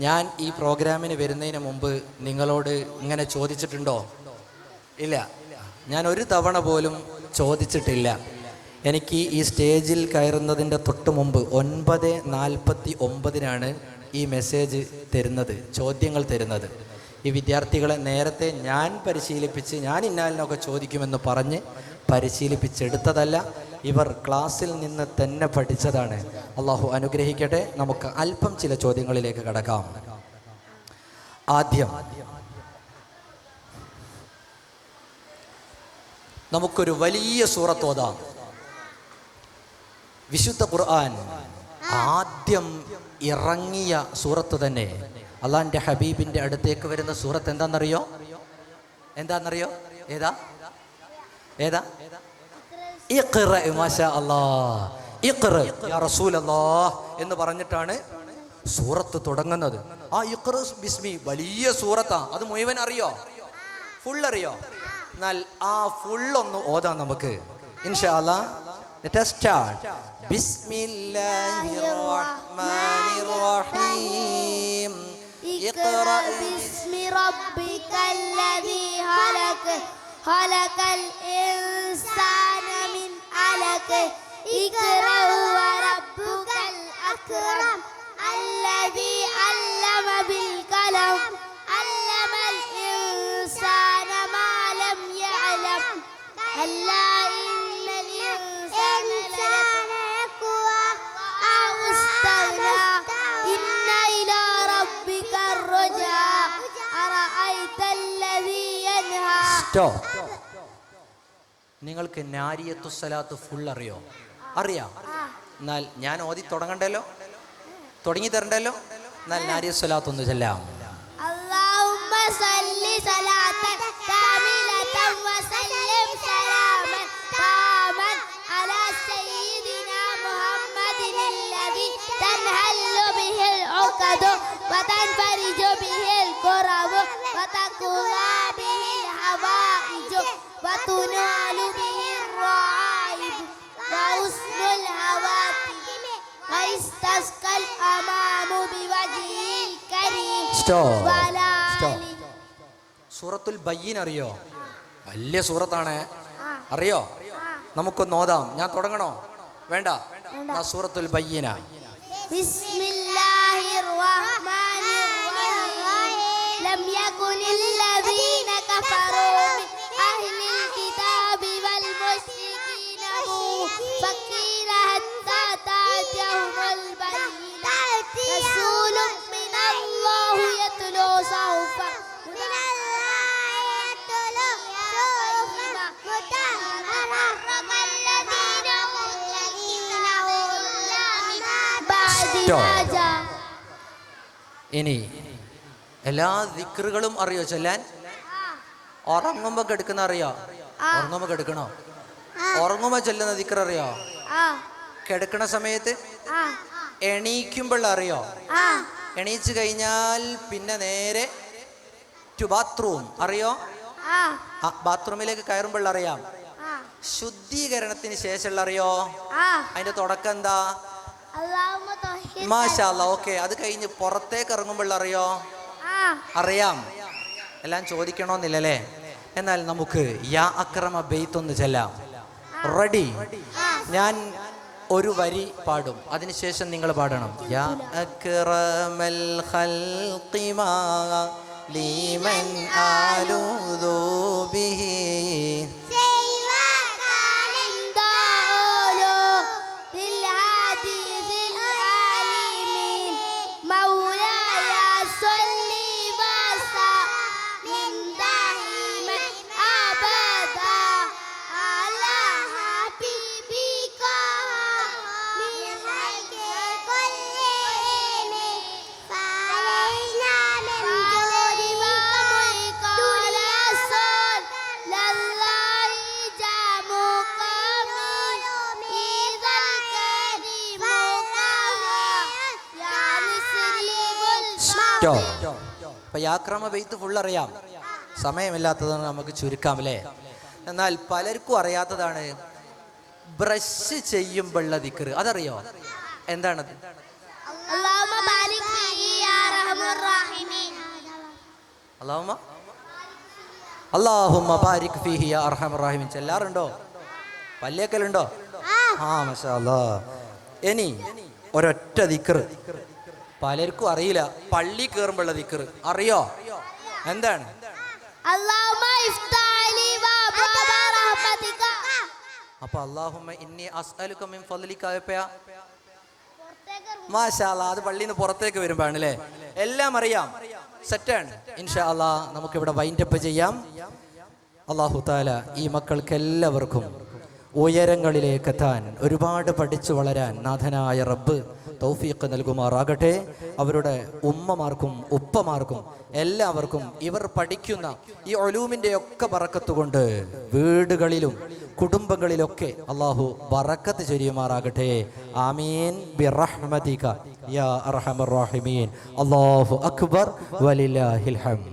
ഞാൻ ഈ പ്രോഗ്രാമിന് വരുന്നതിന് മുമ്പ് നിങ്ങളോട് ഇങ്ങനെ ചോദിച്ചിട്ടുണ്ടോ? ഇല്ല, ഞാൻ ഒരു തവണ പോലും ചോദിച്ചിട്ടില്ല. എനിക്ക് ഈ സ്റ്റേജിൽ കയറുന്നതിൻ്റെ തൊട്ട് മുമ്പ് 9:49 ഈ മെസ്സേജ് തരുന്നത്, ചോദ്യങ്ങൾ തരുന്നത്. ഈ വിദ്യാർത്ഥികളെ നേരത്തെ ഞാൻ പരിശീലിപ്പിച്ച് ഞാൻ ഇന്നാലിനൊക്കെ ചോദിക്കുമെന്ന് പറഞ്ഞ് പരിശീലിപ്പിച്ചെടുത്തതല്ല, ഇവർ ക്ലാസ്സിൽ നിന്ന് തന്നെ പഠിച്ചതാണ്. അള്ളാഹു അനുഗ്രഹിക്കട്ടെ. നമുക്ക് അല്പം ചില ചോദ്യങ്ങളിലേക്ക് കടക്കാം. ആദ്യം നമുക്കൊരു വലിയ സൂറത്ത് ഓതാം. വിശുദ്ധ ഖുർആൻ ആദ്യം ഇറങ്ങിയ സൂറത്ത് തന്നെ, അള്ളാഹിൻ്റെ ഹബീബിൻ്റെ അടുത്തേക്ക് വരുന്ന സൂറത്ത് എന്താണെന്നറിയോ? ഏതാ? ഇഖ്റ. മാഷാ അല്ലാഹ്. ഇഖ്റ യാ റസൂലല്ലാഹ് എന്ന് പറഞ്ഞിട്ടാണ് സൂറത്ത് തുടങ്ങുന്നത്. ആ ഇഖ്റ ബിസ്മി വലിയ സൂറത്താ. അത് മുഴുവൻ അറിയോ? ഫുൾ അറിയോ? എന്നാൽ ആ ഫുള്ളൊന്ന് ഓതാം നമുക്ക് ഇൻഷാ അല്ലാഹ്. Let us start. Bismillahirrahmanirrahim. Iqra bismi rabbikal ladhi khalaq. Khalaqal insana min 'alaq. Iqra wa rabbukal akram. Alladhi 'allama bil qalam. 'Allamal insana ma lam ya'lam. Alla innal insana layatgha aw istaghna. Inna ila rabbika ar-ruj'a. Ara'aita alladhi yanha. Stop. നിങ്ങൾക്ക് നാരിയത്തു സ്വലാത്ത് full അറിയോ? അറിയാം. എന്നാൽ ഞാൻ ഓതി തുടങ്ങണ്ടല്ലോ, തുടങ്ങി തരണ്ടല്ലോ. എന്നാൽ നാരിയത്തു സ്വലാത്ത് ഒന്ന് ചെല്ലാം. اللهم صل صلاة كاملة وسلم سلاما تاما على سيدنا محمد الذي تنحل به العقد وتنفرج به الكرب وتقضى به الحوائج وتنال به الرعائب وحسن الهواتف ويستسقى الأمام بوجهه الكريم. സൂറത്തുൽ ബയ്യിൻ അറിയോ? വലിയ സൂറത്താണ്, അറിയോ? നമുക്കൊന്ന് ഓതാം. ഞാൻ തുടങ്ങണോ? വേണ്ട. സൂറത്തുൽ ബയ്യിന. ബിസ്മില്ലാഹിർ റഹ്മാനിർ റഹീം. ലം യകുനിൽ ലദീന കഫറൂ മിൻ അഹ്ലിൽ കിതാബി വൽ മുശ്രികീന മുഫക്കീന ഹത്താ തഅതിയഹുൽ ബയ്യിന. റസൂലും മിനല്ലാഹി യത്ലൂ സൗഫ ഇനി എല്ലാ ദിക്റുകളും അറിയോ ചൊല്ലാൻ? ഉറങ്ങുമ്പോ കെടുക്കുന്ന അറിയോ? ഉറങ്ങുമ്പോ കെടുക്കണോ? ഉറങ്ങുമ്പോ ചൊല്ലുന്ന ദിക്ർ അറിയോ? കിടക്കണ സമയത്ത് എണീക്കുമ്പോൾ അറിയോ? എണീച്ചു കഴിഞ്ഞാൽ പിന്നെ നേരെ ടു ബാത്റൂം അറിയോ? ബാത്റൂമിലേക്ക് കയറുമ്പോൾ അറിയാം. ശുദ്ധീകരണത്തിന് ശേഷമുള്ള അറിയോ? അതിന്റെ തുടക്കം എന്താ? മാഷാ അല്ലാഹ്. ഓക്കെ, അത് കഴിഞ്ഞ് പുറത്തേക്ക് ഇറങ്ങുമ്പോൾ അറിയോ? അറിയാം. എല്ലാം ചോദിക്കണമെന്നില്ലല്ലേ? എന്നാൽ നമുക്ക് യാ അക്രമ ബെയ്ത്തൊന്ന് ചെല്ലാം. റെഡി? ഞാൻ ഒരു വരി പാടും, അതിനുശേഷം നിങ്ങൾ പാടണം. യാ അക്രമൽ ഖൽഖി മാ ലിമൻ ആലൂദു ബിഹി. അപ്പൊ യാക്രമ ബെയ്ത്ത് ഫുൾ അറിയാം. സമയമില്ലാത്തതാണ്, നമുക്ക് ചുരുക്കാം അല്ലേ? എന്നാൽ പലർക്കും അറിയാത്തതാണ് ബ്രഷ് ചെയ്യുമ്പോഴുള്ള ദിക്ർ. അതറിയോ? എന്താണത്? اللهم بارك فيه يا ارحم അല്ലാഹുമ്മ ബാരിക് ഫീഹി യാ അർഹമർ റഹീമീൻ ചെല്ലാറുണ്ടോ? പല്ലിയക്കലുണ്ടോ? ആ മാഷാ അല്ലാ. ഇനി ഒരൊറ്റ ദിക്ർ പലർക്കും അറിയില്ല. പള്ളി കയറുമ്പോഴുള്ള ദിക്ർ അറിയോ? എന്താണ്? اللهم افتح لي باب رحمتك. അപ്പൊ അല്ലാഹുമ്മ ഇന്നി അസ്അലുക മിൻ ഫദ്ലിക ആയപ്പോയാ മാഷാ അല്ലാ, അത് പള്ളിയിൽ നിന്ന് പുറത്തേക്ക് വരുമ്പോഴാണ് അല്ലേ? എല്ലാം അറിയാം, സെറ്റാണ്. ഇൻഷാ അല്ലാ നമുക്കിവിടെ വൈൻഡപ്പ് ചെയ്യാം. അല്ലാഹു തആല ഈ മക്കൾക്ക് എല്ലാവർക്കും ഉയരങ്ങളിലേക്ക് എത്താൻ, ഒരുപാട് പഠിച്ചു വളരാൻ നാഥനായ റബ്ബ് തൗഫീഖ് നൽകുമാറാകട്ടെ. അവരുടെ ഉമ്മമാർക്കും ഉപ്പമാർക്കും എല്ലാവർക്കും ഇവർ പഠിക്കുന്ന ഈ ഉലൂമിൻ്റെ ഒക്കെ ബറക്കത്ത് കൊണ്ട് വീടുകളിലും കുടുംബങ്ങളിലൊക്കെ അല്ലാഹു ബറക്കത്ത് ചൊരിയുമാറാകട്ടെ. ആമീൻ ബിറഹ്മതിക യാ അർഹമർ റഹീമീൻ. അല്ലാഹു അക്ബർ വലില്ലാഹിൽ ഹംദ്.